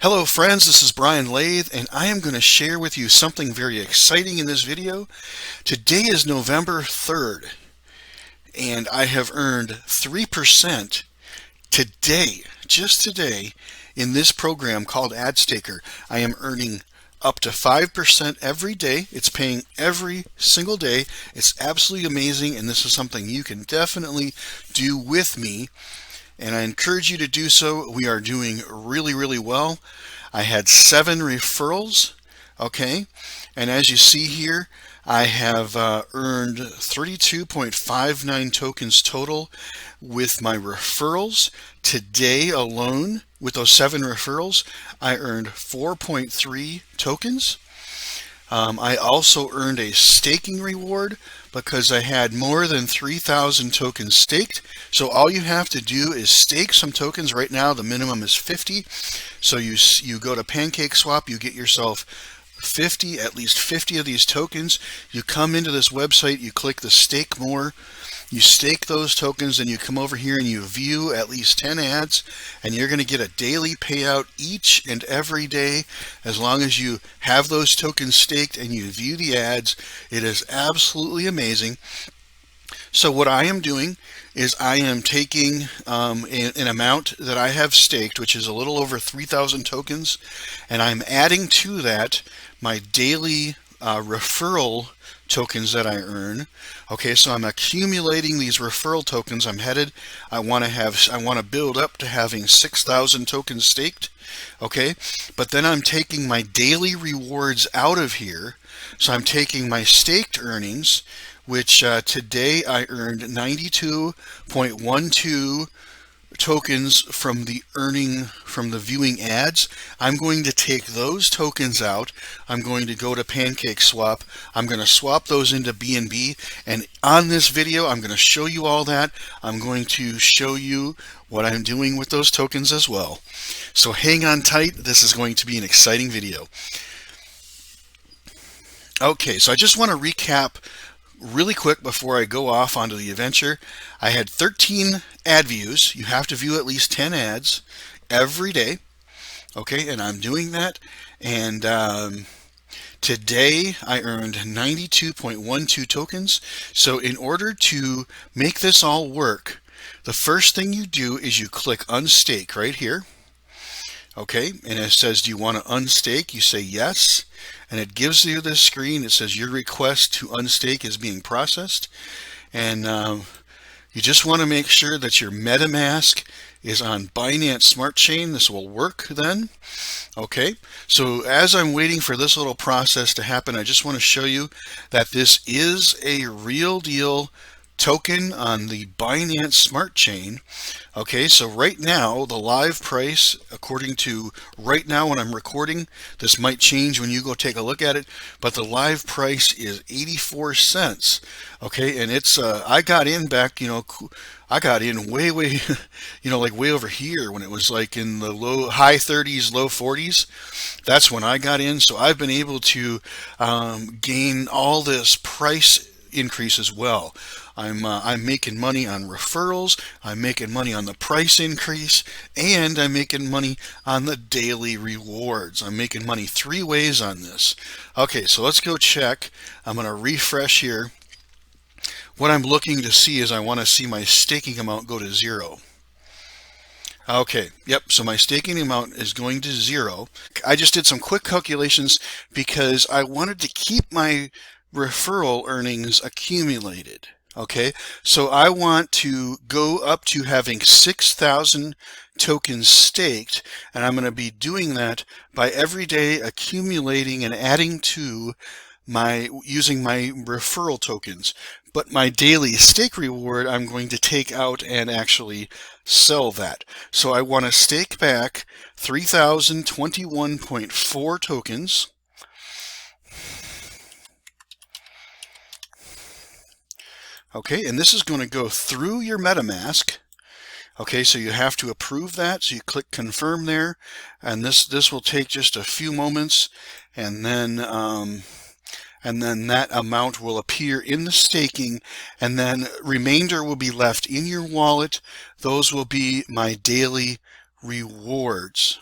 Hello friends, this is Brian Lathe, and I am going to share with you something very exciting in this video. Today is November 3rd, and I have earned 3% today, just today, in this program called AdStaker. I am earning up to 5% every day. It's paying every single day. It's absolutely amazing, and this is something you can definitely do with me. And I encourage you to do so. We are doing really well. I had 7 referrals, okay? And as you see here, I have earned 32.59 tokens total with my referrals. Today alone, with those 7 referrals, I earned 4.3 tokens. I also earned a staking reward because I had more than 3,000 tokens staked. So all you have to do is stake some tokens. Right now the minimum is 50. So you go to Pancakeswap, you get yourself at least 50 of these tokens. You come into this website, you click the stake more. You stake those tokens, and you come over here and you view at least 10 ads, and you're going to get a daily payout each and every day as long as you have those tokens staked and you view the ads. It is absolutely amazing. So what I am doing is I am taking an amount that I have staked, which is a little over 3,000 tokens, and I'm adding to that my daily referral tokens that I earn. Okay, so I'm accumulating these referral tokens. I want to build up to having 6,000 tokens staked. Okay, but then I'm taking my daily rewards out of here. So I'm taking my staked earnings, which today I earned 92.12 tokens from the viewing ads. I'm going to take those tokens out. I'm going to go to Pancakeswap. I'm going to swap those into BNB, and on this video I'm going to show you all that. I'm going to show you what I'm doing with those tokens as well. So hang on tight. This is going to be an exciting video. Okay, so I just want to recap really quick before I go off onto the adventure. I had 13 ad views. You have to view at least 10 ads every day. Okay, and I'm doing that. And today I earned 92.12 tokens. So in order to make this all work, the first thing you do is you click unstake right here. Okay, and it says, do you want to unstake? You say yes, and it gives you this screen. It says your request to unstake is being processed, and you just want to make sure that your MetaMask is on Binance Smart Chain. This will work then. Okay, so as I'm waiting for this little process to happen, I just want to show you that this is a real deal token on the Binance Smart Chain. Okay, so right now the live price, according to right now when I'm recording, this might change when you go take a look at it, but the live price is 84 cents. Okay, and it's I got in back, I got in way like way over here when it was like in the high 30s, low 40s. That's when I got in. So I've been able to gain all this price increase as well. I'm making money on referrals, I'm making money on the price increase, and I'm making money on the daily rewards. I'm making money 3 ways on this. Okay, so let's go check. I'm going to refresh here. What I'm looking to see is I want to see my staking amount go to 0. Okay, yep, so my staking amount is going to 0. I just did some quick calculations because I wanted to keep my referral earnings accumulated. Okay, so I want to go up to having 6,000 tokens staked, and I'm going to be doing that by every day accumulating and adding to using my referral tokens. But my daily stake reward, I'm going to take out and actually sell that. So I want to stake back 3,021.4 tokens. Okay, and this is going to go through your MetaMask. Okay, so you have to approve that. So you click confirm there, and this will take just a few moments, and then that amount will appear in the staking, and then remainder will be left in your wallet. Those will be my daily rewards.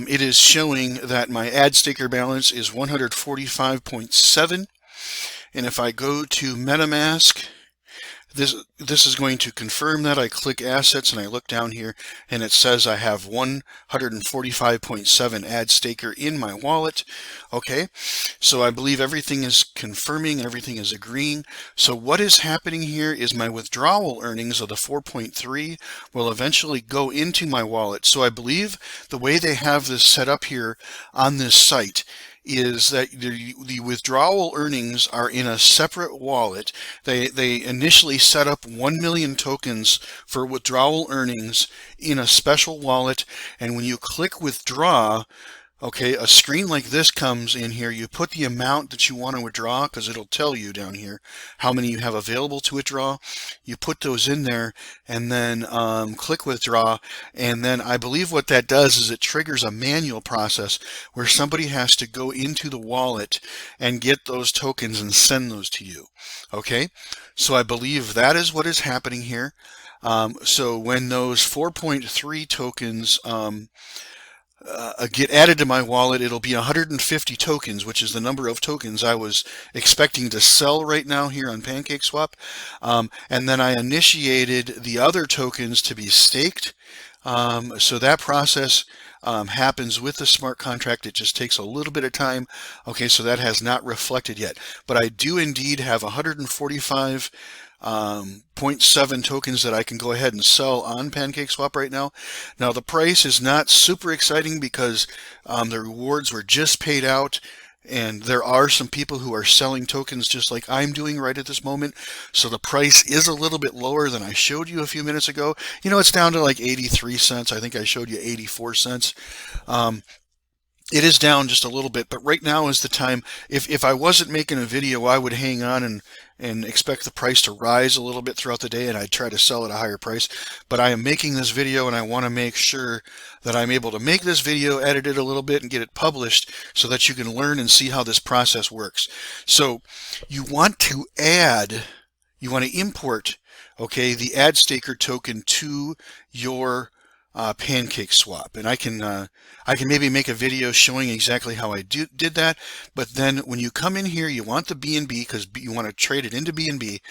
it is showing that my ad staker balance is 145.7. And if I go to MetaMask, this is going to confirm that. I click assets and I look down here and it says I have 145.7 ad staker in my wallet. Okay, so I believe everything is confirming, everything is agreeing. So what is happening here is my withdrawal earnings of the 4.3 will eventually go into my wallet. So I believe the way they have this set up here on this site is that the withdrawal earnings are in a separate wallet. They initially set up 1 million tokens for withdrawal earnings in a special wallet, and when you click withdraw, okay, a screen like this comes in here. You put the amount that you want to withdraw, because it'll tell you down here how many you have available to withdraw. You put those in there and then click withdraw. And then I believe what that does is it triggers a manual process where somebody has to go into the wallet and get those tokens and send those to you. Okay, so I believe that is what is happening here. So when those 4.3 tokens get added to my wallet, it'll be 150 tokens, which is the number of tokens I was expecting to sell right now here on Pancakeswap. And then I initiated the other tokens to be staked. So that process happens with the smart contract. It just takes a little bit of time. Okay, so that has not reflected yet. But I do indeed have 145 0.7 tokens that I can go ahead and sell on Pancakeswap right now. Now the price is not super exciting because the rewards were just paid out, and there are some people who are selling tokens just like I'm doing right at this moment. So the price is a little bit lower than I showed you a few minutes ago. You know, it's down to like 83 cents. I think I showed you 84 cents. It is down just a little bit, but right now is the time. If I wasn't making a video, I would hang on and expect the price to rise a little bit throughout the day, and I'd try to sell at a higher price. But I am making this video, and I want to make sure that I'm able to make this video, edit it a little bit, and get it published so that you can learn and see how this process works. So you want to import, okay, the ad staker token to your Pancakeswap, and I can maybe make a video showing exactly how I did that. But then when you come in here, you want the BNB because you want to trade it into BNB,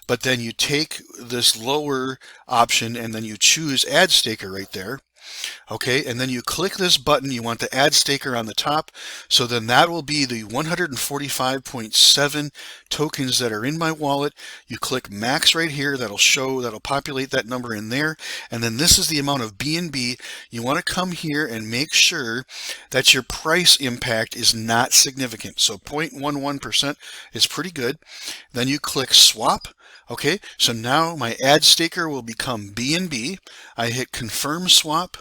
but then you take this lower option and then you choose ad staker right there. Okay, and then you click this button. You want the ad staker on the top, so then that will be the 145.7 tokens that are in my wallet. You click max right here. That'll populate that number in there, and then this is the amount of BNB. You want to come here and make sure that your price impact is not significant. So 0.11% is pretty good. Then you click swap. Okay, so now my ad staker will become BNB. I hit confirm swap.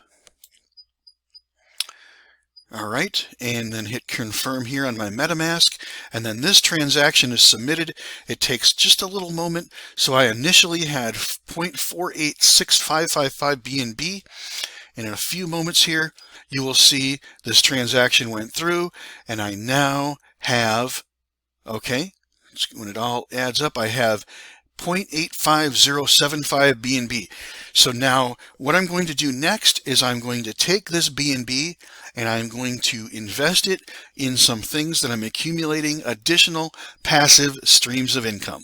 All right, and then hit confirm here on my MetaMask, and then this transaction is submitted. It takes just a little moment. So I initially had 0.486555 BNB, and in a few moments here, you will see this transaction went through, and I now have, okay, when it all adds up, I have 0.85075 BNB. So now what I'm going to do next is I'm going to take this BNB and I'm going to invest it in some things that I'm accumulating additional passive streams of income.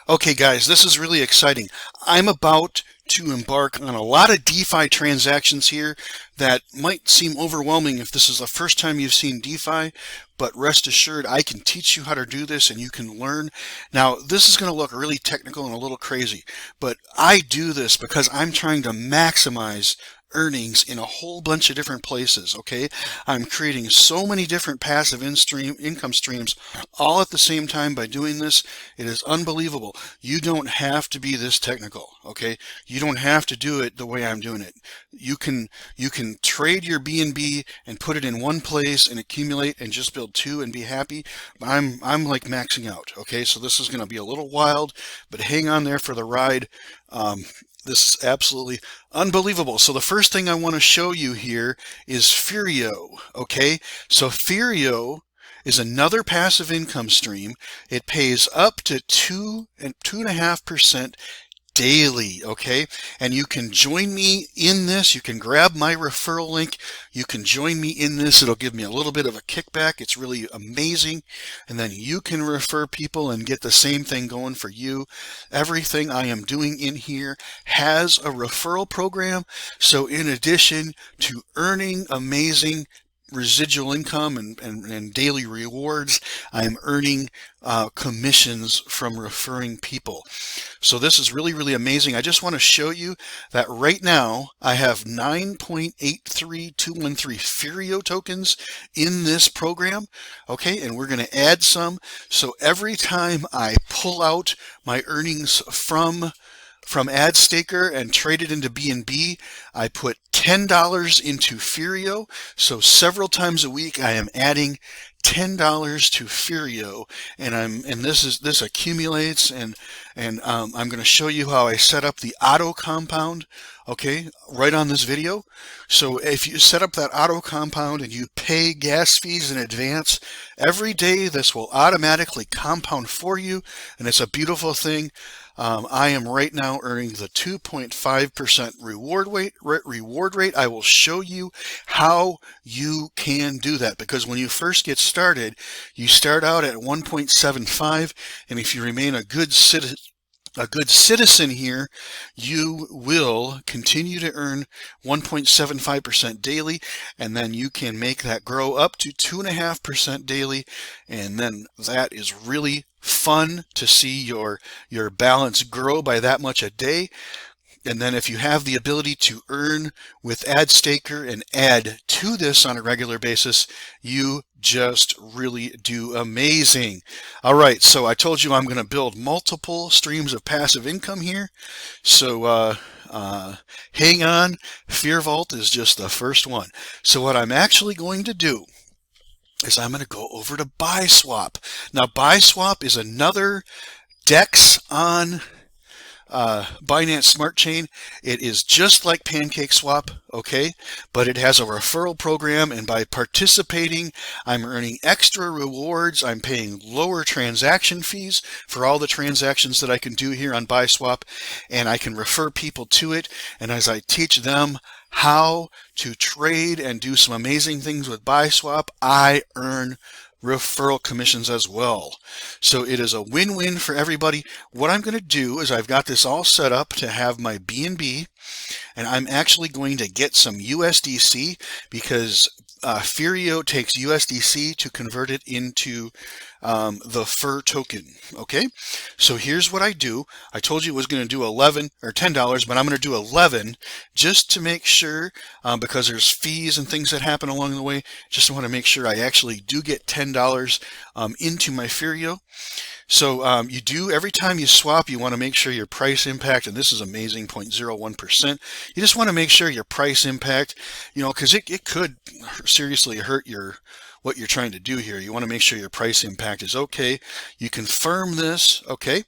Okay guys, this is really exciting. I'm about to embark on a lot of DeFi transactions here that might seem overwhelming if this is the first time you've seen DeFi, but rest assured I can teach you how to do this and you can learn. Now this is going to look really technical and a little crazy, but I do this because I'm trying to maximize earnings in a whole bunch of different places. Okay, I'm creating so many different passive income streams all at the same time by doing this. It is unbelievable. You don't have to be this technical. Okay, you don't have to do it the way I'm doing it. You can trade your BNB and put it in one place and accumulate and just build two and be happy. I'm like maxing out. Okay, so this is going to be a little wild, but hang on there for the ride. This is absolutely unbelievable. So the first thing I want to show you here is Furio. Okay, so Furio is another passive income stream. It pays up to 2.5% daily, okay? And you can join me in this. You can grab my referral link. You can join me in this. It'll give me a little bit of a kickback. It's really amazing. And then you can refer people and get the same thing going for you. Everything I am doing in here has a referral program. So in addition to earning amazing residual income and daily rewards, I'm earning commissions from referring people. So this is really, really amazing. I just want to show you that right now I have 9.83213 Furio tokens in this program. Okay, and we're going to add some. So every time I pull out my earnings from AdStaker and trade it into BNB, I put $10 into Furio. So several times a week I am adding $10 to Furio, and this accumulates, and I'm going to show you how I set up the auto compound, okay, right on this video. So if you set up that auto compound and you pay gas fees in advance, every day this will automatically compound for you, and it's a beautiful thing. I am right now earning the 2.5% reward rate. I will show you how you can do that, because when you first get started, you start out at 1.75, and if you remain a good citizen here, you will continue to earn 1.75% daily, and then you can make that grow up to 2.5% daily, and then that is really fun to see your balance grow by that much a day. And then if you have the ability to earn with AdStaker and add to this on a regular basis, you just really do amazing. All right, so I told you I'm going to build multiple streams of passive income here. So hang on, Fear Vault is just the first one. So what I'm actually going to do is I'm going to go over to BuySwap. Now BuySwap is another DEX on Binance Smart Chain. It is just like Pancakeswap, okay, but it has a referral program, and by participating I'm earning extra rewards. I'm paying lower transaction fees for all the transactions that I can do here on BuySwap, and I can refer people to it, and as I teach them how to trade and do some amazing things with BuySwap, I earn referral commissions as well. So it is a win-win for everybody. What I'm going to do is I've got this all set up to have my BNB, and I'm actually going to get some USDC, because Furio takes USDC to convert it into the FUR token. Okay, so here's what I do. I told you it was going to do 11 or $10, but I'm going to do 11 just to make sure, because there's fees and things that happen along the way. Just want to make sure I actually do get $10 into my Furio. So you do, every time you swap, you want to make sure your price impact, and this is amazing, 0.01%. You just want to make sure your price impact, you know, because it could seriously hurt what you're trying to do here. You want to make sure your price impact is okay. You confirm this, okay,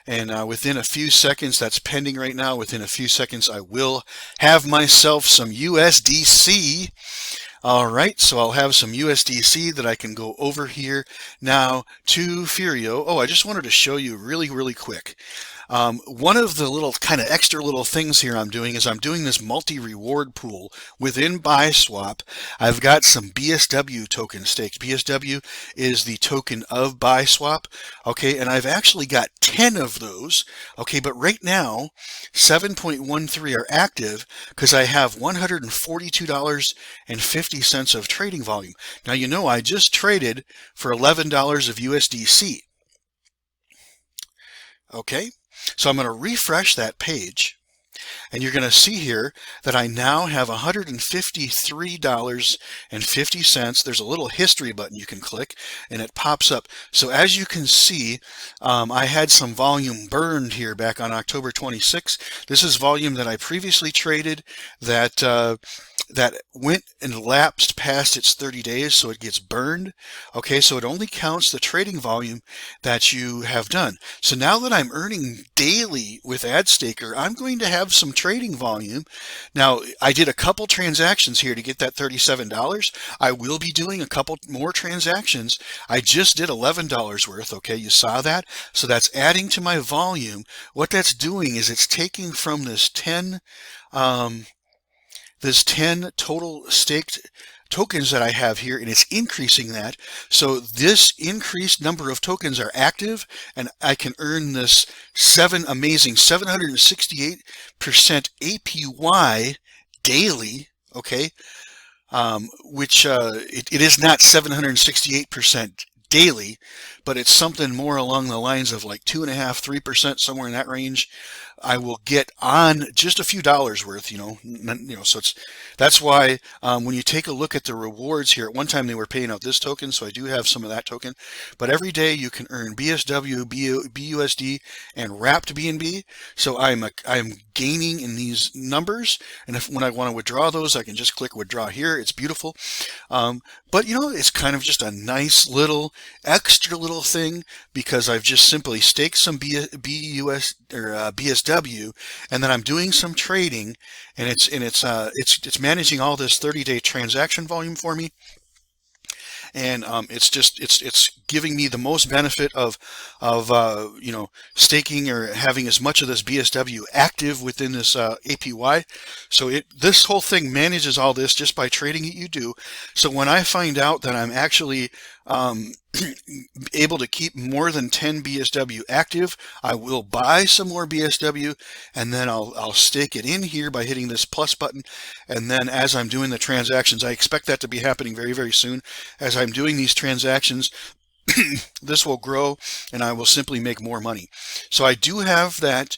and within a few seconds, that's pending right now, within a few seconds I will have myself some USDC. All right, so I'll have some USDC that I can go over here now to Furio. Oh, I just wanted to show you really, really quick. One of the little kind of extra little things here I'm doing is I'm doing this multi-reward pool within BuySwap. I've got some BSW token staked. BSW is the token of BuySwap, okay, and I've actually got 10 of those, okay, but right now 7.13 are active because I have $142.50 of trading volume. Now, you know, I just traded for $11 of USDC. Okay, so I'm going to refresh that page, and you're going to see here that I now have $153.50. There's a little history button you can click, and it pops up. So as you can see, I had some volume burned here back on October 26th. This is volume that I previously traded that that went and lapsed past its 30 days, so it gets burned. Okay, so it only counts the trading volume that you have done. So now that I'm earning daily with AdStaker, I'm going to have some trading volume. Now, I did a couple transactions here to get that $37. I will be doing a couple more transactions. I just did $11 worth. Okay, you saw that? So that's adding to my volume. What that's doing is it's taking from this 10 total staked tokens that I have here, and it's increasing that. So this increased number of tokens are active, and I can earn this amazing 768% APY daily, okay? Which it is not 768% daily, but it's something more along the lines of like 2.5%, 3%, somewhere in that range. I will get on just a few dollars worth, so that's why when you take a look at the rewards here, at one time they were paying out this token, so I do have some of that token, but every day you can earn BSW, BUSD, and wrapped BNB. So I'm gaining in these numbers, and when I want to withdraw those, I can just click withdraw here. It's beautiful. But it's kind of just a nice little extra little thing, because I've just simply staked some BSW, and then I'm doing some trading, and it's managing all this 30-day transaction volume for me. And it's giving me the most benefit of staking or having as much of this BSW active within this APY. So this whole thing manages all this just by trading it you do. So when I find out that I'm actually able to keep more than 10 BSW active, I will buy some more BSW, and then I'll stake it in here by hitting this plus button. And then as I'm doing the transactions, I expect that to be happening very, very soon. As I'm doing these transactions, this will grow, and I will simply make more money. So I do have that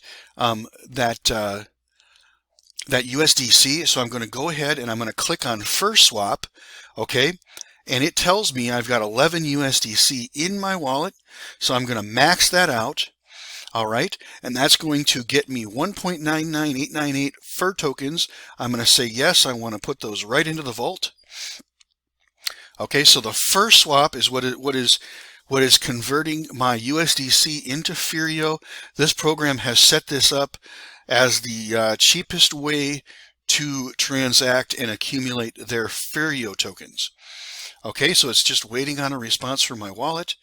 USDC. So I'm going to go ahead and I'm going to click on First Swap. Okay. And it tells me I've got 11 USDC in my wallet. So I'm going to max that out. All right. And that's going to get me 1.99898 FUR tokens. I'm going to say yes. I want to put those right into the vault. Okay. So the First Swap is what is converting my USDC into Furio. This program has set this up as the cheapest way to transact and accumulate their Furio tokens. Okay, so it's just waiting on a response from my wallet.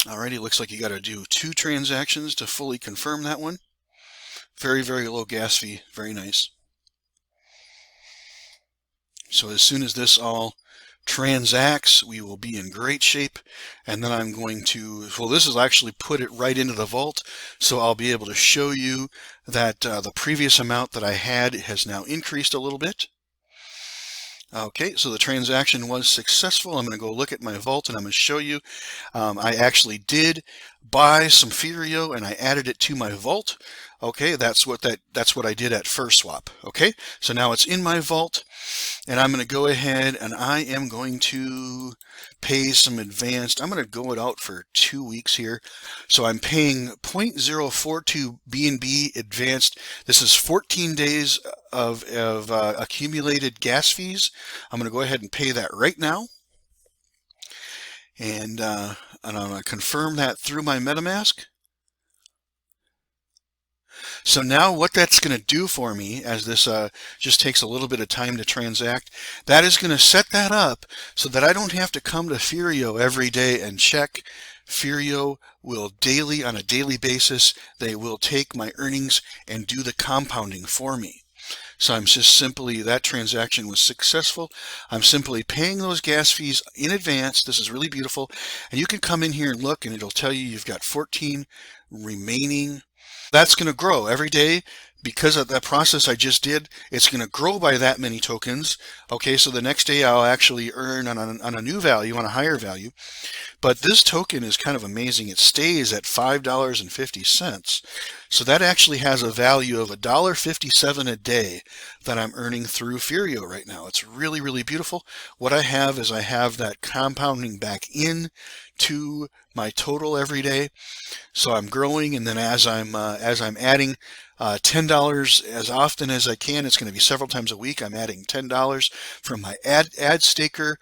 Alrighty, looks like you got to do 2 transactions to fully confirm that one. Very, very low gas fee. Very nice. So as soon as this all transacts, we will be in great shape. And then I'm going to, well, this is actually put it right into the vault. So I'll be able to show you that the previous amount that I had has now increased a little bit. Okay, so the transaction was successful. I'm going to go look at my vault, and I'm going to show you. I actually did buy some Furio, and I added it to my vault. Okay, that's what I did at First Swap. Okay, so now it's in my vault, and I'm going to go ahead and I am going to pay some advanced. I'm going to go it out for 2 weeks here. So I'm paying 0.042 BNB advanced. This is 14 days of accumulated gas fees. I'm going to go ahead and pay that right now. And I'm going to confirm that through my MetaMask. So now what that's going to do for me, as this just takes a little bit of time to transact, that is going to set that up so that I don't have to come to Furio every day and check. Furio will on a daily basis, they will take my earnings and do the compounding for me. So I'm just simply, that transaction was successful. I'm simply paying those gas fees in advance. This is really beautiful. And you can come in here and look, and it'll tell you you've got 14 remaining. That's going to grow every day. Because of that process I just did, it's going to grow by that many tokens. Okay, so the next day I'll actually earn on a new value, on a higher value. But this token is kind of amazing. It stays at $5.50. So that actually has a value of $1.57 a day that I'm earning through Furio right now. It's really, really beautiful. What I have is I have that compounding back in to my total every day. So I'm growing, and then as I'm adding $10 as often as I can. It's going to be several times a week. I'm adding $10 from my ad staker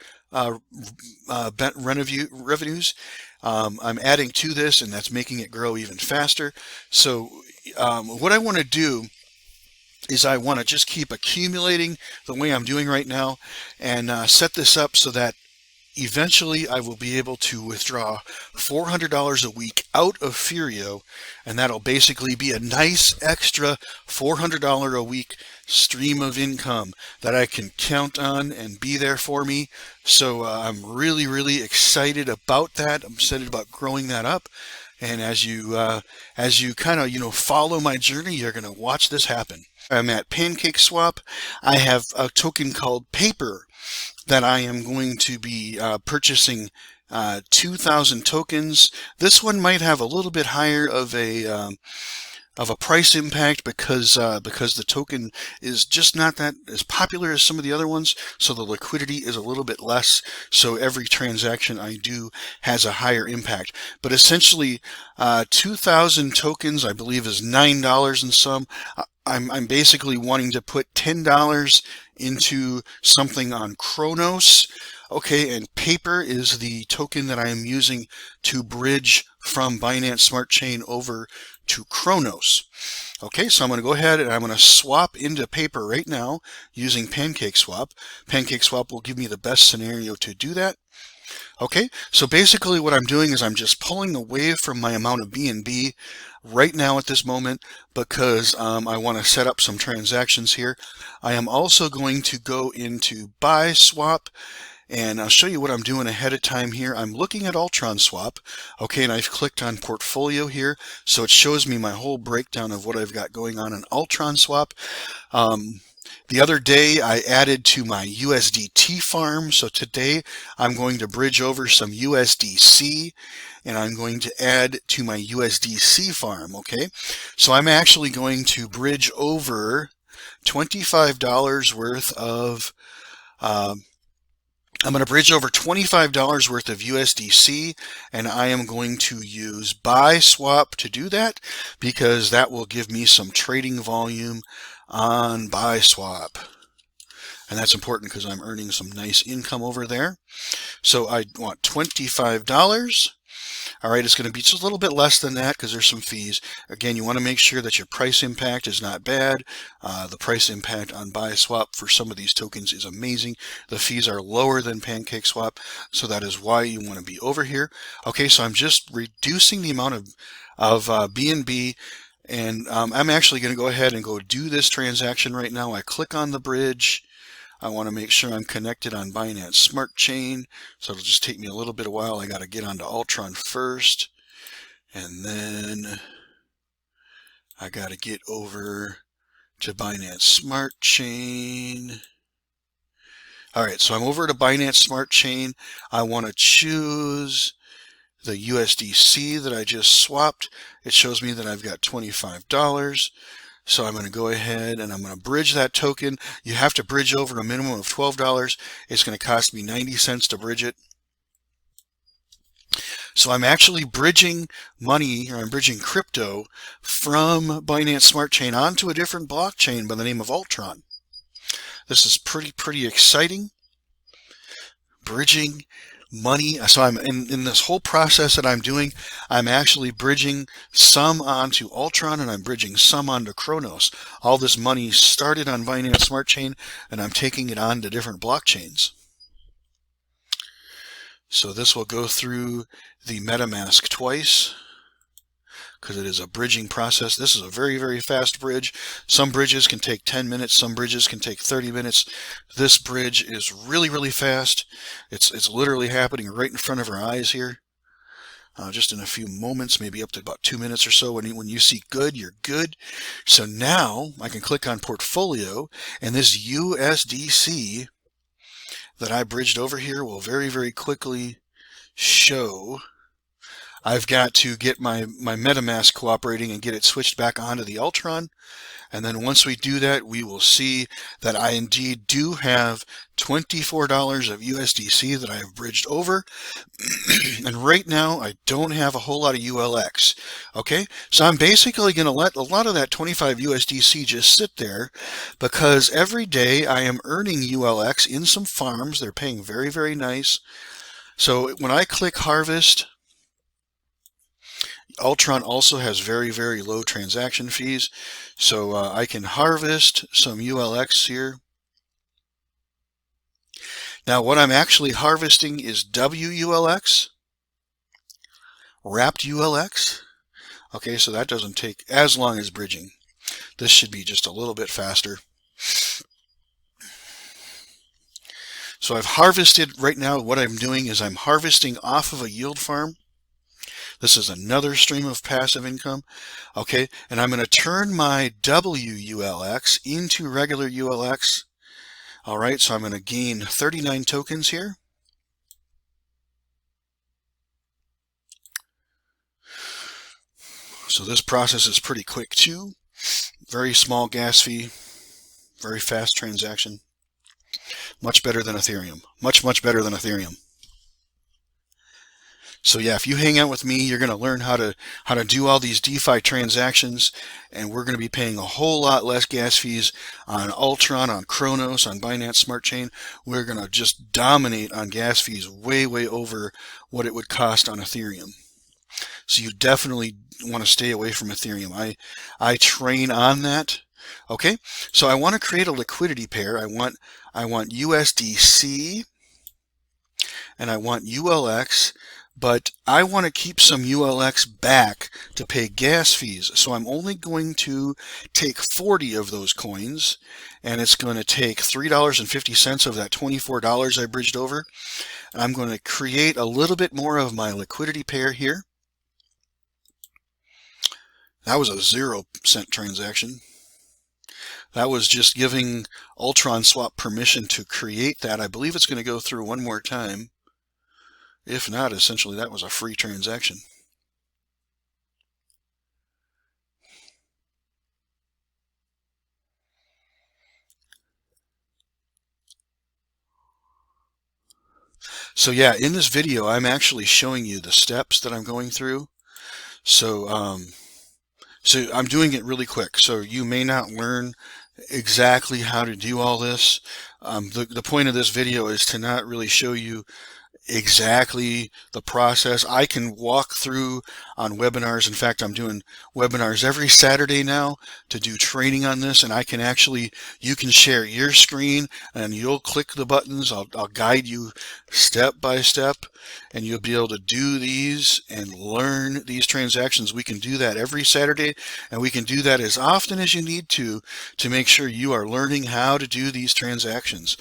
revenues. I'm adding to this, and that's making it grow even faster. So what I want to do is I want to just keep accumulating the way I'm doing right now, and set this up so that eventually I will be able to withdraw $400 a week out of Furio, and that'll basically be a nice extra $400 a week stream of income that I can count on and be there for me. So I'm really excited about that. I'm excited about growing that up. And as you kind of follow my journey, you're going to watch this happen. I'm at Pancakeswap. I have a token called Paper that I am going to be purchasing 2,000 tokens. This one might have a little bit higher of a price impact because the token is just not that as popular as some of the other ones, so the liquidity is a little bit less, so every transaction I do has a higher impact. But essentially 2,000 tokens, I believe, is $9 and some. I'm basically wanting to put $10 into something on Kronos. Okay, and Paper is the token that I am using to bridge from Binance Smart Chain over to Kronos. Okay, so I'm going to go ahead and I'm going to swap into Paper right now using Pancakeswap. Pancakeswap will give me the best scenario to do that. Okay, so basically what I'm doing is I'm just pulling away from my amount of BNB right now at this moment because I want to set up some transactions here. I am also going to go into Buy Swap, and I'll show you what I'm doing ahead of time here. I'm looking at Ultron Swap, okay, and I've clicked on Portfolio here, so it shows me my whole breakdown of what I've got going on in Ultron Swap. The other day I added to my USDT farm, so today I'm going to bridge over some USDC and I'm going to add to my USDC farm, okay? So I'm actually going to bridge over $25 worth of I'm going to bridge over $25 worth of USDC, and I am going to use Buy Swap to do that because that will give me some trading volume on Buy Swap. And that's important because I'm earning some nice income over there. So I want $25. All right, it's going to be just a little bit less than that because there's some fees. Again, you want to make sure that your price impact is not bad. The price impact on Buy Swap for some of these tokens is amazing. The fees are lower than Pancakeswap, so that is why you want to be over here. Okay, so I'm just reducing the amount of BNB, and I'm actually going to go ahead and go do this transaction right now. I click on the bridge. I want to make sure I'm connected on Binance Smart Chain, so it'll just take me a little bit of while. I got to get onto Ultron first, and then I got to get over to Binance Smart Chain. All right, so I'm over to Binance Smart Chain. I want to choose the USDC that I just swapped. It shows me that I've got $25. So I'm going to go ahead and I'm going to bridge that token. You have to bridge over a minimum of $12. It's going to cost me 90 cents to bridge it. So I'm actually bridging money, or I'm bridging crypto from Binance Smart Chain onto a different blockchain by the name of Ultron. This is pretty exciting. Bridging money. So I'm in this whole process that I'm doing, I'm actually bridging some onto Ultron and I'm bridging some onto Kronos. All this money started on Binance Smart Chain and I'm taking it on to different blockchains. So this will go through the MetaMask twice because it is a bridging process. This is a very fast bridge. Some bridges can take 10 minutes, some bridges can take 30 minutes. This bridge is really fast. It's literally happening right in front of our eyes here. Just in a few moments, maybe up to about 2 minutes or so. When you see good, you're good. So now I can click on Portfolio, and this USDC that I bridged over here will very quickly show I've got to get my MetaMask cooperating and get it switched back onto the Ultron. And then once we do that, we will see that I indeed do have $24 of USDC that I have bridged over. And right now, I don't have a whole lot of ULX. Okay, so I'm basically going to let a lot of that 25 USDC just sit there, because every day I am earning ULX in some farms. They're paying very, very nice. So when I click harvest, Ultron also has very, very low transaction fees. So I can harvest some ULX here. Now what I'm actually harvesting is WULX, wrapped ULX. Okay, so that doesn't take as long as bridging. This should be just a little bit faster. So I've harvested. Right now what I'm doing is I'm harvesting off of a yield farm. This is another stream of passive income. Okay, and I'm going to turn my WULX into regular ULX. All right, so I'm going to gain 39 tokens here. So this process is pretty quick too. Very small gas fee, very fast transaction. Much better than Ethereum. Much, much better than Ethereum. So yeah, if you hang out with me, you're going to learn how to do all these DeFi transactions, and we're going to be paying a whole lot less gas fees on Ultron, on Kronos, on Binance Smart Chain. We're going to just dominate on gas fees way, way over what it would cost on Ethereum. So you definitely want to stay away from Ethereum. I train on that. Okay, so I want to create a liquidity pair. I want USDC and I want ULX. But I want to keep some ULX back to pay gas fees. So I'm only going to take 40 of those coins, and it's going to take $3.50 of that $24 I bridged over. And I'm going to create a little bit more of my liquidity pair here. That was a 0-cent transaction. That was just giving Ultron Swap permission to create that. I believe it's going to go through one more time. If not, essentially that was a free transaction. So yeah, in this video, I'm actually showing you the steps that I'm going through. So I'm doing it really quick. So you may not learn exactly how to do all this. The point of this video is to not really show you exactly the process. I can walk through on webinars. In fact, I'm doing webinars every Saturday now to do training on this, and you can share your screen and you'll click the buttons. I'll guide you step by step, and you'll be able to do these and learn these transactions. We can do that every Saturday, and we can do that as often as you need to make sure you are learning how to do these transactions,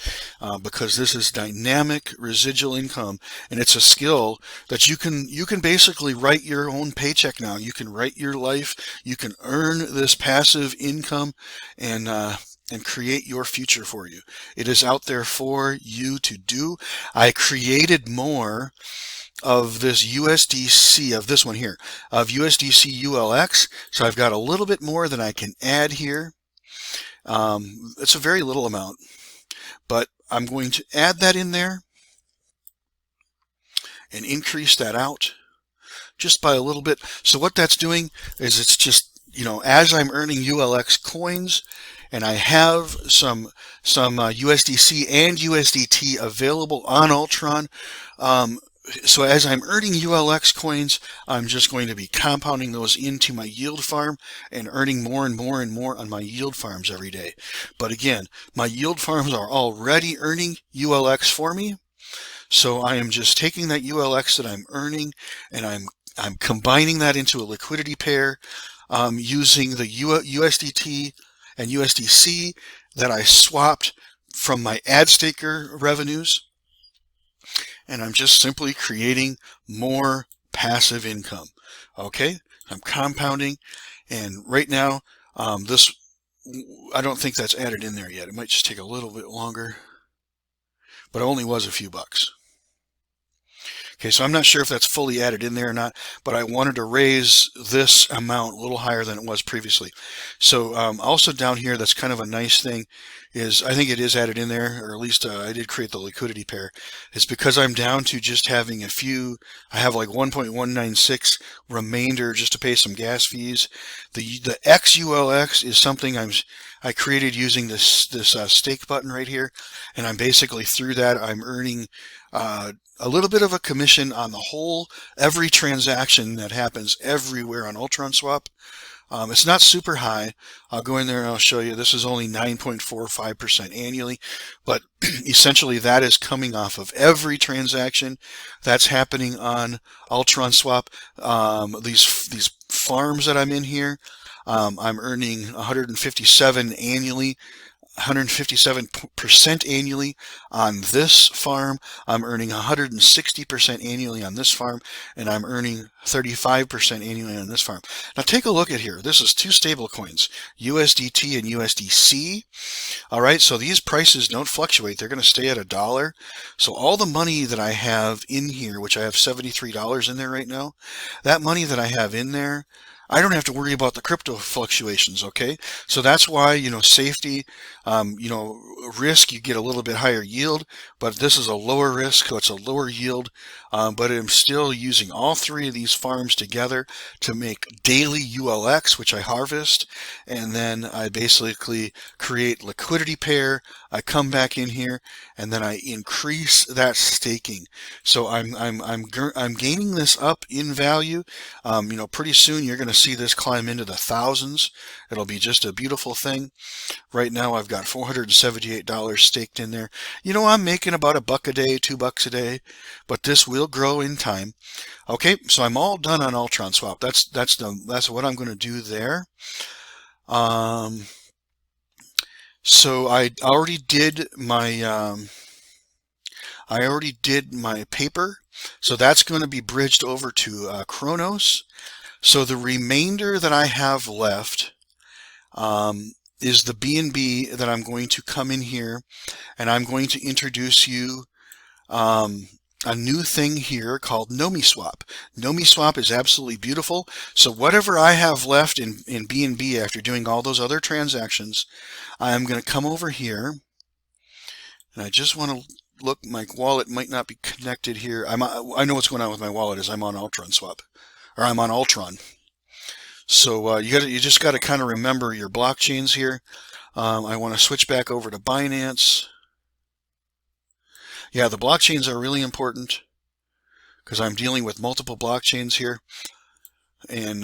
because this is dynamic residual income, and it's a skill that you can basically write your own paycheck now. You can write your life. You can earn this passive income and create your future for you. It is out there for you to do. I created more of this USDC, of this one here, of USDC ULX. So I've got a little bit more than I can add here. It's a very little amount, but I'm going to add that in there and increase that out just by a little bit. So what that's doing is it's just, as I'm earning ULX coins, and I have some USDC and USDT available on Ultron. So as I'm earning ULX coins, I'm just going to be compounding those into my yield farm and earning more and more and more on my yield farms every day. But again, my yield farms are already earning ULX for me. So I am just taking that ULX that I'm earning, and I'm combining that into a liquidity pair using the USDT and USDC that I swapped from my ad staker revenues. And I'm just simply creating more passive income. Okay, I'm compounding, and right now I don't think that's added in there yet. It might just take a little bit longer, but it only was a few bucks. Okay, so I'm not sure if that's fully added in there or not, but I wanted to raise this amount a little higher than it was previously. So also down here, that's kind of a nice thing, is I think it is added in there, or at least I did create the liquidity pair. It's because I'm down to just having a few, I have like 1.196 remainder just to pay some gas fees. The XULX is something I created using this stake button right here, and I'm basically through that I'm earning a little bit of a commission on the whole, every transaction that happens everywhere on UltraSwap. It's not super high. I'll go in there and I'll show you. This is only 9.45% annually, but essentially that is coming off of every transaction that's happening on UltraSwap. These farms that I'm in here, I'm earning 157 annually. 157% annually on this farm. I'm earning 160% annually on this farm, and I'm earning 35% annually on this farm. Now take a look at here. This is two stable coins, USDT and USDC. All right, so these prices don't fluctuate. They're going to stay at $1. So all the money that I have in here, which I have $73 in there right now, that money that I have in there, I don't have to worry about the crypto fluctuations, okay? So that's why, safety, risk, you get a little bit higher yield, but this is a lower risk, so it's a lower yield, but I'm still using all three of these farms together to make daily ULX, which I harvest, and then I basically create liquidity pair. I come back in here, and then I increase that staking. So I'm gaining this up in value. Pretty soon you're going to see this climb into the thousands. It'll be just a beautiful thing. Right now I've got $478 staked in there. I'm making about $1 a day, $2 a day, but this will grow in time. Okay, so I'm all done on UltraSwap. That's what I'm going to do there. So I already did my paper, so that's going to be bridged over to Chronos. So the remainder that I have left is the BNB that I'm going to come in here, and I'm going to introduce you a new thing here called NomiSwap. NomiSwap is absolutely beautiful. So whatever I have left in BNB after doing all those other transactions, I'm going to come over here, and I just want to look. My wallet might not be connected here. I know what's going on with my wallet is I'm on UltraSwap, or I'm on Ultron. So you just got to kind of remember your blockchains here. I want to switch back over to Binance. Yeah, the blockchains are really important because I'm dealing with multiple blockchains here, and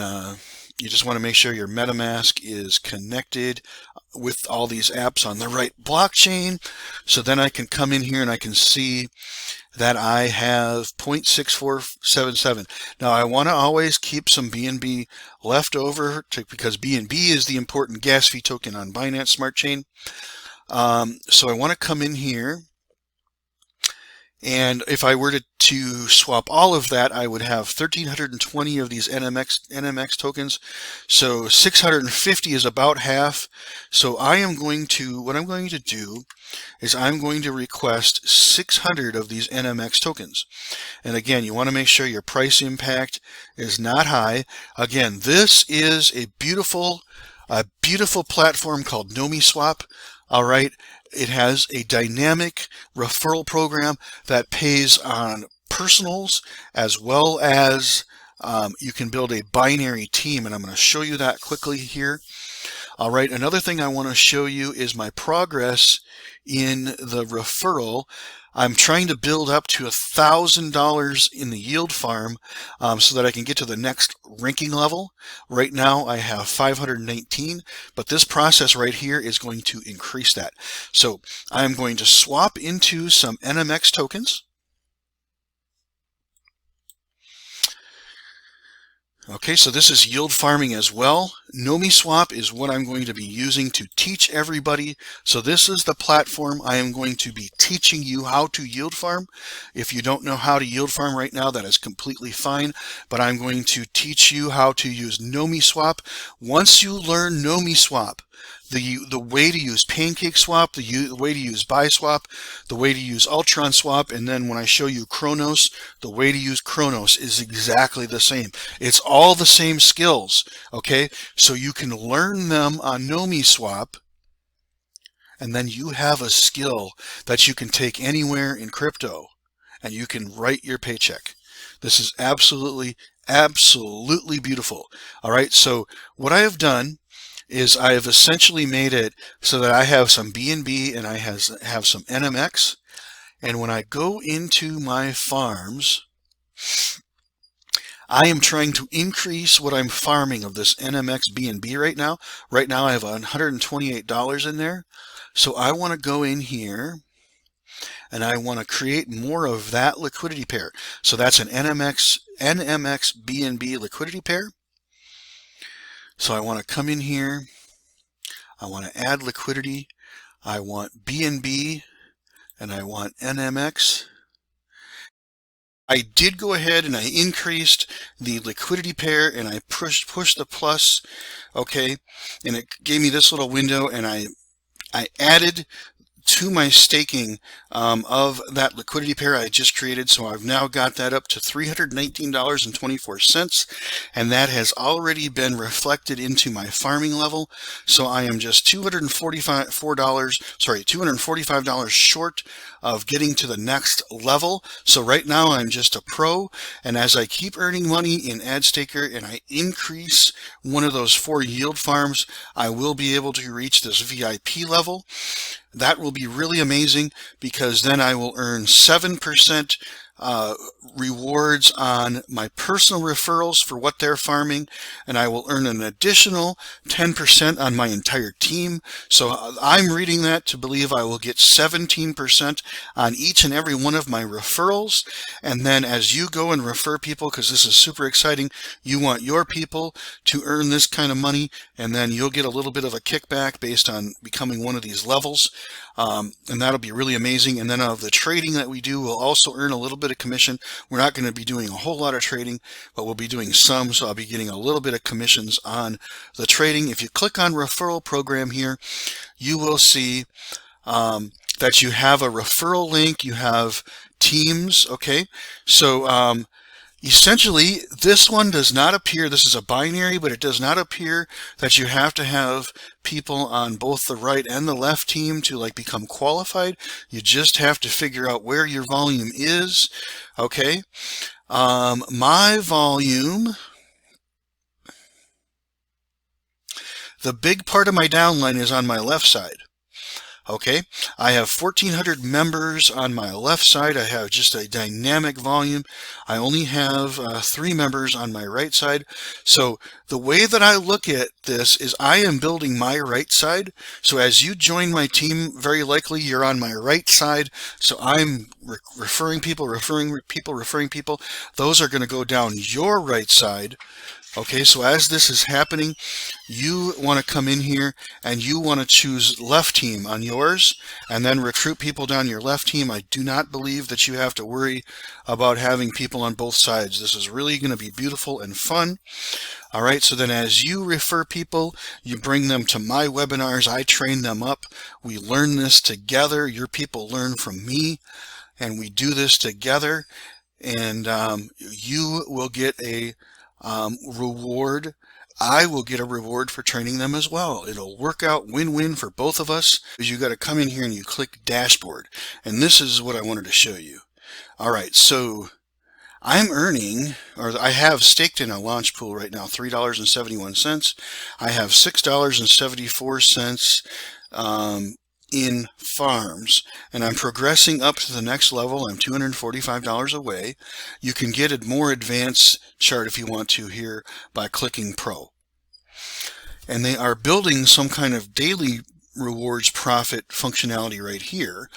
you just want to make sure your MetaMask is connected with all these apps on the right blockchain. So then I can come in here and I can see that I have 0.6477. Now I want to always keep some BNB left over because BNB is the important gas fee token on Binance Smart Chain. So I want to come in here, and if I were to swap all of that, I would have 1,320 of these NMX tokens. So 650 is about half. So what I'm going to do is I'm going to request 600 of these NMX tokens. And again, you want to make sure your price impact is not high. Again, this is a beautiful platform called NomiSwap. All right. It has a dynamic referral program that pays on personals as well as you can build a binary team, and I'm going to show you that quickly here. All right, another thing I want to show you is my progress in the referral. I'm trying to build up to $1,000 in the yield farm so that I can get to the next ranking level. Right now I have 519, but this process right here is going to increase that. So I'm going to swap into some NMX tokens. Okay, so this is yield farming as well. NomiSwap is what I'm going to be using to teach everybody. So this is the platform I am going to be teaching you how to yield farm. If you don't know how to yield farm right now, that is completely fine, but I'm going to teach you how to use NomiSwap. Once you learn NomiSwap, the way to use Pancakeswap, the way to use BuySwap, the way to use Ultron Swap, and then when I show you Chronos, the way to use Chronos is exactly the same. It's all the same skills, okay? So you can learn them on NomiSwap, and then you have a skill that you can take anywhere in crypto, and you can write your paycheck. This is absolutely, absolutely beautiful. All right, so what I have done is I have essentially made it so that I have some BNB and I have some NMX. And when I go into my farms, I am trying to increase what I'm farming of this NMX BNB right now. Right now I have $128 in there. So I want to go in here and I want to create more of that liquidity pair. So that's an NMX BNB liquidity pair. So I want to come in here, I want to add liquidity, I want BNB, and I want NMX. I did go ahead and I increased the liquidity pair and I pushed the plus, okay, and it gave me this little window, and I added to my staking of that liquidity pair I just created. So I've now got that up to $319.24, and that has already been reflected into my farming level. So I am just $245 short of getting to the next level. So right now I'm just a pro, and as I keep earning money in AdStaker and I increase one of those 4 yield farms, I will be able to reach this VIP level. That will be really amazing, because then I will earn 7% rewards on my personal referrals for what they're farming, and I will earn an additional 10% on my entire team. So I'm reading that to believe I will get 17% on each and every one of my referrals. And then as you go and refer people, because this is super exciting, you want your people to earn this kind of money, and then you'll get a little bit of a kickback based on becoming one of these levels. And that'll be really amazing. And then of the trading that we do, we'll also earn a little bit of commission. We're not going to be doing a whole lot of trading, but we'll be doing some, so I'll be getting a little bit of commissions on the trading. If you click on referral program here, you will see that you have a referral link, you have teams, okay? So essentially, this one does not appear, this is a binary, but it does not appear that you have to have people on both the right and the left team to like become qualified. You just have to figure out where your volume is, okay? My volume, the big part of my downline is on my left side. Okay, I have 1,400 members on my left side. I have just a dynamic volume. I only have 3 members on my right side. So the way that I look at this is I am building my right side. So as you join my team, very likely you're on my right side. So I'm referring people. Those are going to go down your right side. Okay, so as this is happening, you want to come in here and you want to choose left team on yours and then recruit people down your left team. I do not believe that you have to worry about having people on both sides. This is really going to be beautiful and fun. All right, so then as you refer people, you bring them to my webinars. I train them up. We learn this together. Your people learn from me, and we do this together. And you will get a reward. I will get a reward for training them as well. It'll work out win-win for both of us. You got to come in here and you click dashboard, and this is what I wanted to show you. All right, so I'm earning, or I have staked in a launch pool right now, $3.71. I have $6.74 in farms, and I'm progressing up to the next level. I'm $245 away. You can get a more advanced chart if you want to here by clicking Pro. And they are building some kind of daily rewards profit functionality right here.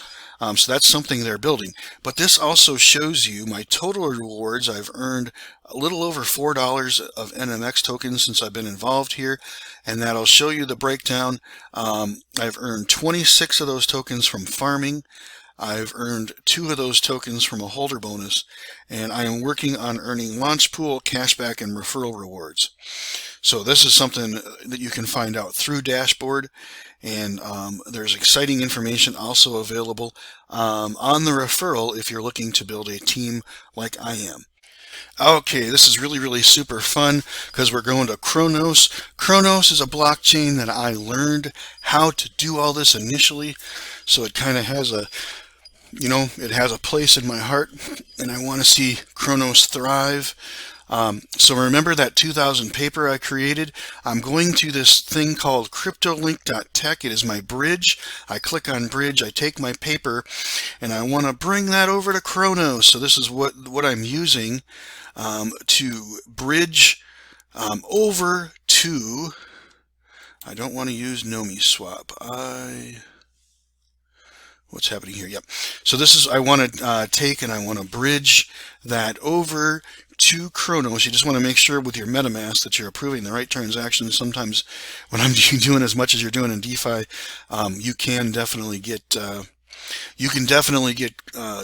So that's something they're building. But this also shows you my total rewards. I've earned a little over $4 of NMX tokens since I've been involved here, and that'll show you the breakdown. I've earned 26 of those tokens from farming. I've earned 2 of those tokens from a holder bonus, and I am working on earning launch pool, cashback, and referral rewards. So this is something that you can find out through Dashboard, and there's exciting information also available on the referral if you're looking to build a team like I am. Okay, this is really super fun because we're going to Kronos. Kronos is a blockchain that I learned how to do all this initially, so it kind of has a, it has a place in my heart, and I want to see Kronos thrive. So remember that 2000 paper I created? I'm going to this thing called cryptolink.tech. It is my bridge. I click on bridge, I take my paper, and I want to bring that over to Kronos. So this is what I'm using to bridge over to, I don't want to use NomiSwap. What's happening here? Yep. So this is, I want to take and I want to bridge that over to Kronos. You just want to make sure with your MetaMask that you're approving the right transactions. Sometimes when I'm doing as much as you're doing in DeFi, you can definitely get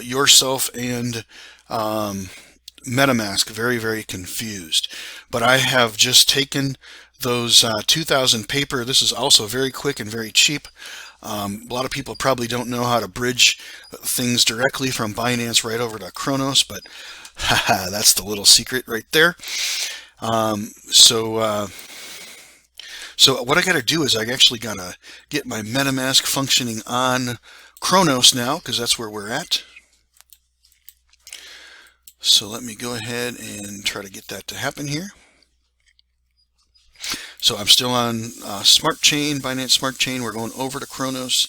yourself and MetaMask very confused. But I have just taken those 2000 paper. This is also very quick and very cheap. A lot of people probably don't know how to bridge things directly from Binance right over to Kronos, but haha, that's the little secret right there. So what I got to do is I actually got to get my MetaMask functioning on Kronos now, because that's where we're at. So let me go ahead and try to get that to happen here. So I'm still on Smart Chain, Binance Smart Chain. We're going over to Kronos.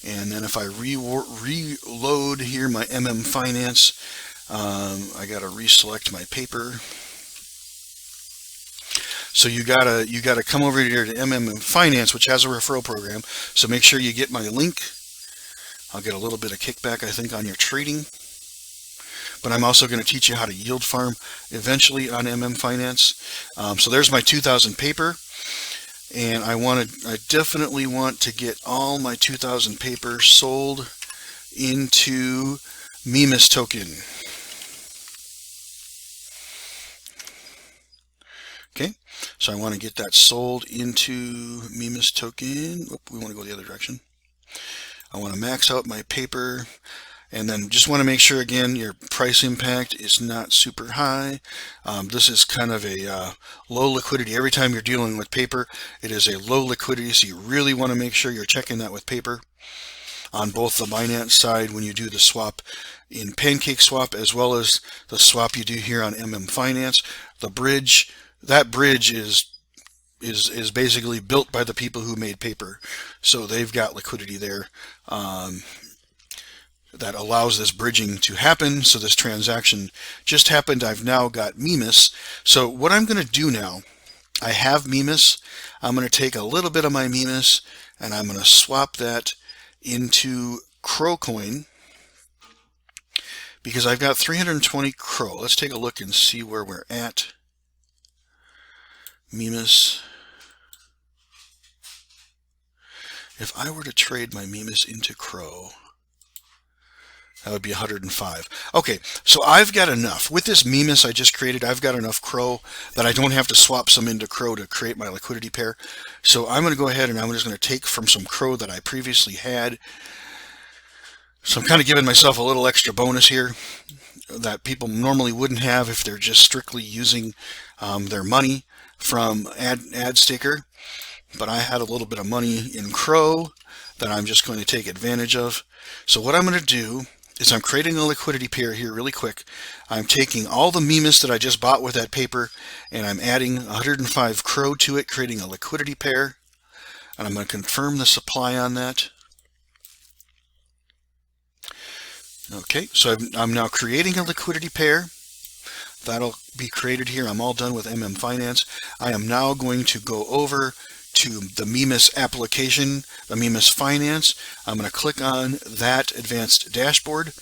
And then if I reload here my Finance, I got to reselect my paper. So you gotta come over here to Finance, which has a referral program. So make sure you get my link. I'll get a little bit of kickback, I think, on your trading. But I'm also going to teach you how to yield farm eventually on Finance. So there's my 2000 paper, and I definitely want to get all my 2000 paper sold into Mimas token. Okay, so I want to get that sold into Mimas token. Oop, we want to go the other direction. I want to max out my paper. And then just want to make sure, again, your price impact is not super high. This is kind of a low liquidity. Every time you're dealing with paper, it is a low liquidity, so you really want to make sure you're checking that with paper on both the Binance side when you do the swap in Pancakeswap, as well as the swap you do here on Finance. The bridge, that bridge is basically built by the people who made paper, so they've got liquidity there. That allows this bridging to happen. So this transaction just happened. I've now got Mimas. So what I'm going to do now, I have Mimas. I'm going to take a little bit of my Mimas and I'm going to swap that into Crow coin because I've got 320 Crow. Let's take a look and see where we're at. Mimas. If I were to trade my Mimas into Crow, that would be 105. Okay, so I've got enough. With this Mimas I just created, I've got enough Crow that I don't have to swap some into Crow to create my liquidity pair. So I'm going to go ahead and I'm just going to take from some Crow that I previously had. So I'm kind of giving myself a little extra bonus here that people normally wouldn't have if they're just strictly using their money from ad staker. But I had a little bit of money in Crow that I'm just going to take advantage of. So what I'm going to do is I'm creating a liquidity pair here really quick. I'm taking all the Mimas that I just bought with that paper and I'm adding 105 Crow to it, creating a liquidity pair. And I'm going to confirm the supply on that. Okay, so I'm now creating a liquidity pair. That'll be created here. I'm all done with Finance. I am now going to go over to the Mimas application, the Mimas Finance. I'm going to click on that advanced dashboard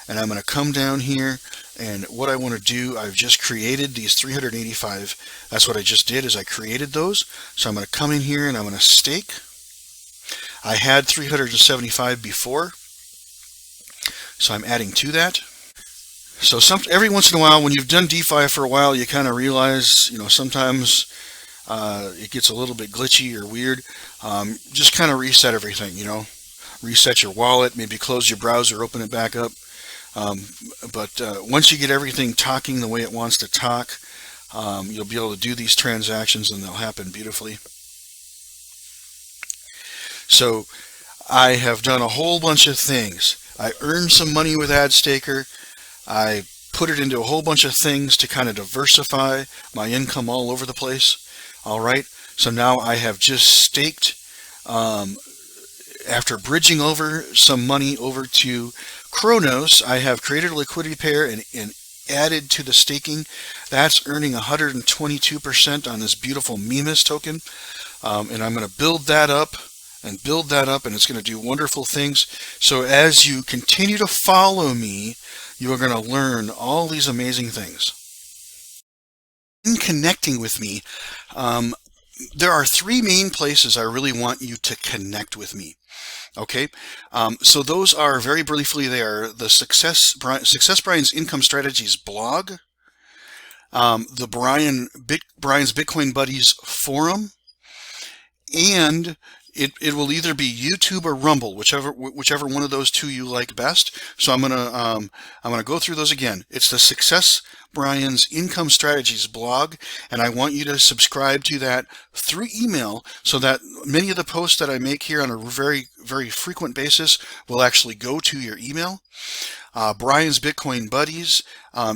and I'm going to come down here, and what I want to do, I've just created these 385. That's what I just did, is I created those. So I'm going to come in here and I'm going to stake. I had 375 before. So I'm adding to that. So every once in a while, when you've done DeFi for a while, you kind of realize, sometimes it gets a little bit glitchy or weird. Just kind of reset everything, reset your wallet, maybe close your browser, open it back up. But once you get everything talking the way it wants to talk, you'll be able to do these transactions and they'll happen beautifully. So I have done a whole bunch of things. I earned some money with AdStaker. I put it into a whole bunch of things to kind of diversify my income all over the place. All right. So now I have just staked, after bridging over some money over to Kronos, I have created a liquidity pair and added to the staking. That's earning 122% on this beautiful Mimas token. And I'm going to build that up and build that up, and it's going to do wonderful things. So as you continue to follow me, you are going to learn all these amazing things. In connecting with me, there are three main places I really want you to connect with me. Okay, so those are, very briefly, they are the Success Brian's Income Strategies blog, the Brian's Bitcoin Buddies forum, and it will either be YouTube or Rumble, whichever one of those two you like best. So I'm gonna go through those again. It's the Success Brian's Income Strategies blog, and I want you to subscribe to that through email so that many of the posts that I make here on a very, very frequent basis will actually go to your email. Brian's Bitcoin Buddies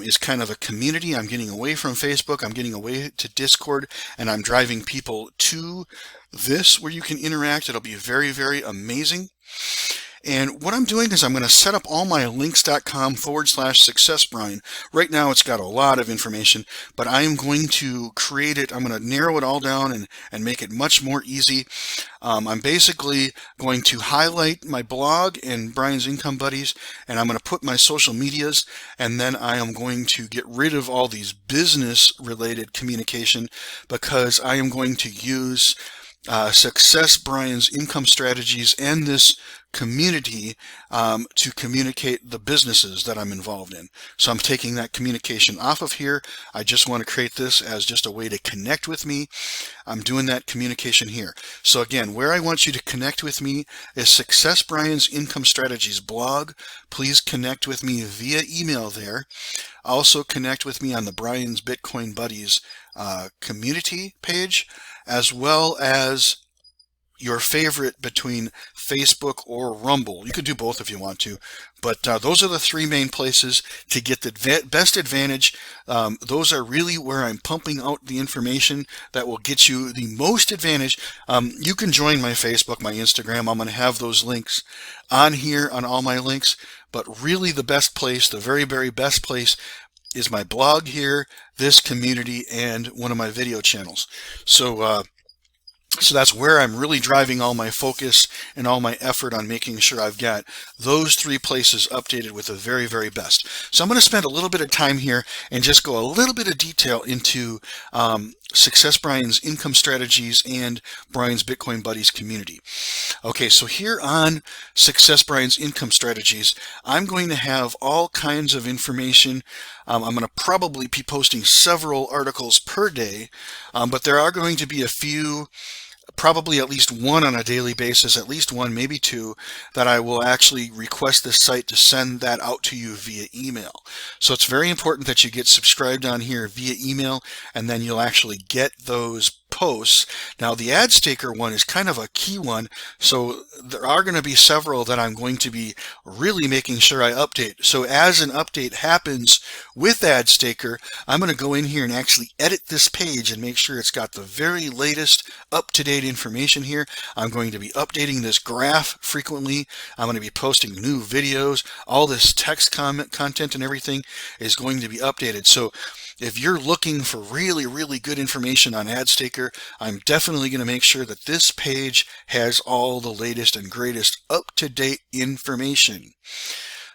is kind of a community. I'm getting away from Facebook. I'm getting away to Discord, and I'm driving people to this where you can interact. It'll be very, very amazing. And what I'm doing is I'm going to set up all my links.com/successbrian. Right now it's got a lot of information, but I am going to create it. I'm going to narrow it all down and make it much more easy. I'm basically going to highlight my blog and Brian's Income Buddies, and I'm going to put my social medias, and then I am going to get rid of all these business related communication, because I am going to use Success Brian's Income Strategies and this community to communicate the businesses that I'm involved in. So I'm taking that communication off of here. I just want to create this as just a way to connect with me. I'm doing that communication here. So again, where I want you to connect with me is Success Brian's Income Strategies blog. Please connect with me via email there. Also connect with me on the Brian's Bitcoin Buddies community page, as well as your favorite between Facebook or Rumble. You could do both if you want to, but those are the three main places to get the best advantage. Those are really where I'm pumping out the information that will get you the most advantage. You can join my Facebook, my Instagram. I'm going to have those links on here on all my links, but really the best place, the very, very best place, is my blog here, this community, and one of my video channels. So that's where I'm really driving all my focus and all my effort on making sure I've got those three places updated with the very, very best. So I'm going to spend a little bit of time here and just go a little bit of detail into Success Brian's Income Strategies and Brian's Bitcoin Buddies community. Okay, so here on Success Brian's Income Strategies, I'm going to have all kinds of information. I'm going to probably be posting several articles per day, but there are going to be a few, probably at least one on a daily basis, at least one, maybe two, that I will actually request this site to send that out to you via email. So it's very important that you get subscribed on here via email, and then you'll actually get those posts. Now the AdStaker one is kind of a key one, so there are going to be several that I'm going to be really making sure I update. So as an update happens with AdStaker, I'm going to go in here and actually edit this page and make sure it's got the very latest up-to-date information here. I'm going to be updating this graph frequently. I'm going to be posting new videos. All this text content and everything is going to be updated. So if you're looking for really, really good information on AdStaker, I'm definitely going to make sure that this page has all the latest and greatest up-to-date information.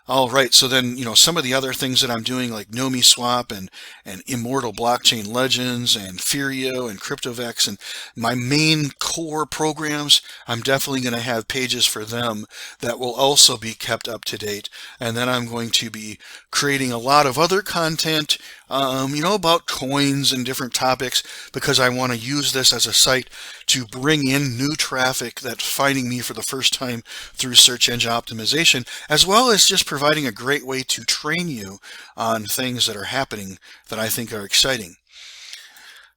All right, so then, some of the other things that I'm doing, like NomiSwap and Immortal Blockchain Legends and Furio and CryptoVex and my main core programs, I'm definitely going to have pages for them that will also be kept up to date. And then I'm going to be creating a lot of other content, about coins and different topics, because I want to use this as a site to bring in new traffic that's finding me for the first time through search engine optimization, as well as just providing a great way to train you on things that are happening that I think are exciting.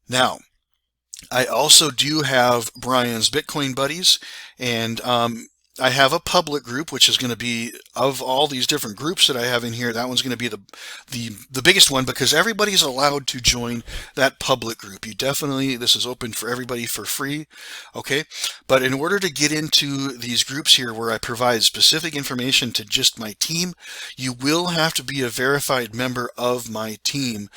Now, I also do have Brian's Bitcoin Buddies, and I have a public group, which is going to be, of all these different groups that I have in here, that one's going to be the biggest one, because everybody's allowed to join that public group. This is open for everybody for free, okay? But in order to get into these groups here where I provide specific information to just my team, you will have to be a verified member of my team.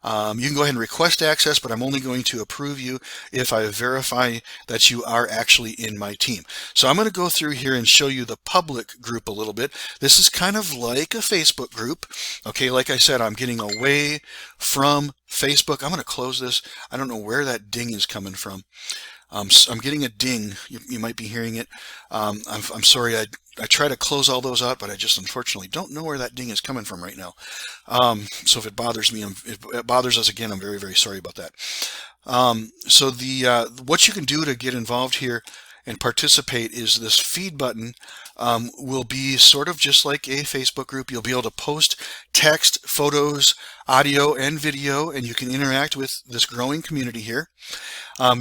You can go ahead and request access, but I'm only going to approve you if I verify that you are actually in my team. So I'm going to go through here and show you the public group a little bit. This is kind of like a Facebook group. Okay, like I said, I'm getting away from Facebook. I'm going to close this. I don't know where that ding is coming from. I'm getting a ding. You might be hearing it. I'm sorry. I try to close all those out, but I just unfortunately don't know where that ding is coming from right now. So if it bothers me, it bothers us again, I'm very, very sorry about that. So what you can do to get involved here and participate is this feed button will be sort of just like a Facebook group. You'll be able to post text, photos, audio, and video, and you can interact with this growing community here.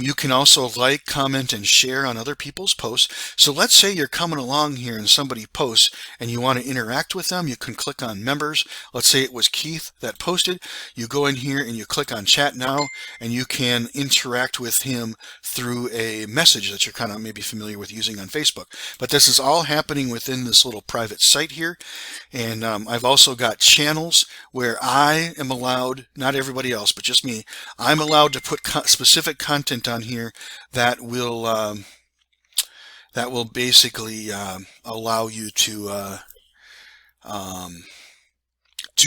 You can also like, comment, and share on other people's posts. So let's say you're coming along here and somebody posts and you want to interact with them. You can click on members. Let's say it was Keith that posted. You go in here and you click on chat now, and you can interact with him through a message that you're kind of maybe familiar with using on Facebook. But this is all happening within this little private site here. And I've also got channels where I am allowed, not everybody else, but just me, I'm allowed to put specific content on here that will basically allow you to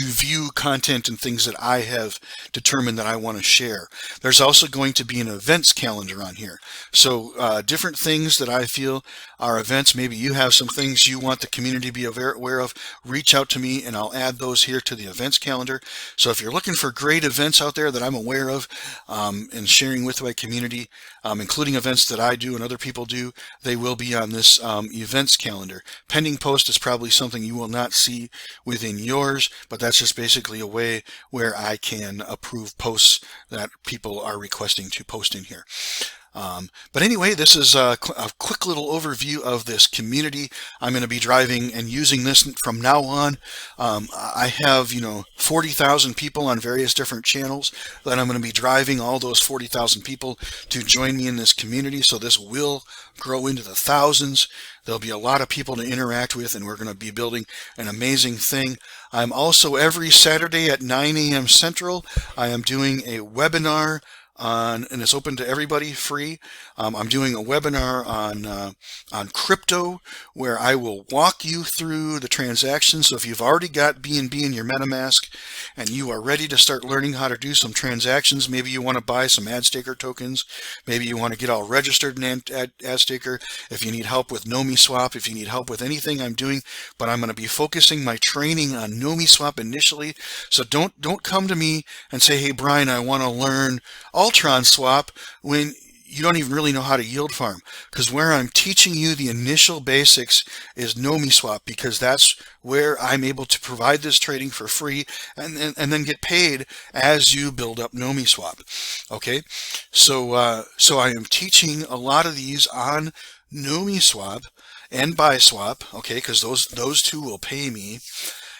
view content and things that I have determined that I want to share. There's also going to be an events calendar on here. So different things that I feel are events. Maybe you have some things you want the community to be aware of. Reach out to me and I'll add those here to the events calendar. So if you're looking for great events out there that I'm aware of and sharing with my community, including events that I do and other people do, they will be on this events calendar. Pending post is probably something you will not see within yours, but that's just basically a way where I can approve posts that people are requesting to post in here. But anyway, this is a quick little overview of this community. I'm going to be driving and using this from now on. I have, 40,000 people on various different channels that I'm going to be driving all those 40,000 people to join me in this community. So this will grow into the thousands. There'll be a lot of people to interact with, and we're going to be building an amazing thing. I'm also every Saturday at 9 a.m. Central, I am doing a webinar and it's open to everybody, free. I'm doing a webinar on crypto, where I will walk you through the transactions. So if you've already got BNB in your MetaMask and you are ready to start learning how to do some transactions, maybe you want to buy some AdStaker tokens, maybe you want to get all registered in AdStaker, if you need help with NomiSwap, if you need help with anything I'm doing, but I'm going to be focusing my training on NomiSwap initially. So don't come to me and say, hey Brian, I want to learn Ultron swap, when you don't even really know how to yield farm, because where I'm teaching you the initial basics is NomiSwap, because that's where I'm able to provide this trading for free and then get paid as you build up NomiSwap. Okay, so I am teaching a lot of these on NomiSwap and BuySwap, okay, because those two will pay me.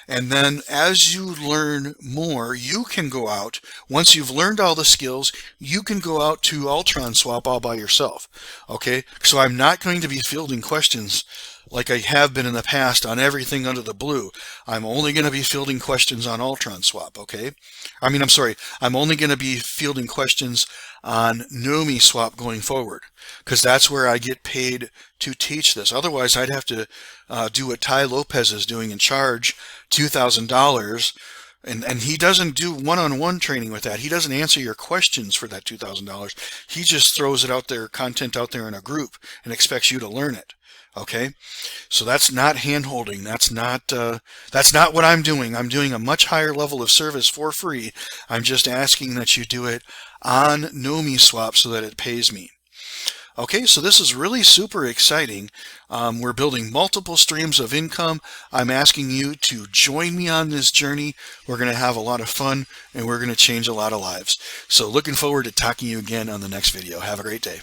And then as you learn more, you can go out, once you've learned all the skills, you can go out to Ultron Swap all by yourself. Okay, so I'm not going to be fielding questions like I have been in the past on everything under the blue. I'm only going to be fielding questions on Ultron Swap, okay? I'm sorry, I'm only going to be fielding questions on Nomi Swap going forward, because that's where I get paid to teach this. Otherwise, I'd have to do what Ty Lopez is doing and charge $2,000. And he doesn't do one-on-one training with that. He doesn't answer your questions for that $2,000. He just throws it out there, content out there in a group, and expects you to learn it. Okay, so that's not hand-holding. That's not what I'm doing. I'm doing a much higher level of service for free. I'm just asking that you do it on Nomi Swap so that it pays me. Okay, so this is really super exciting. We're building multiple streams of income. I'm asking you to join me on this journey. We're going to have a lot of fun, and we're going to change a lot of lives. So looking forward to talking to you again on the next video. Have a great day.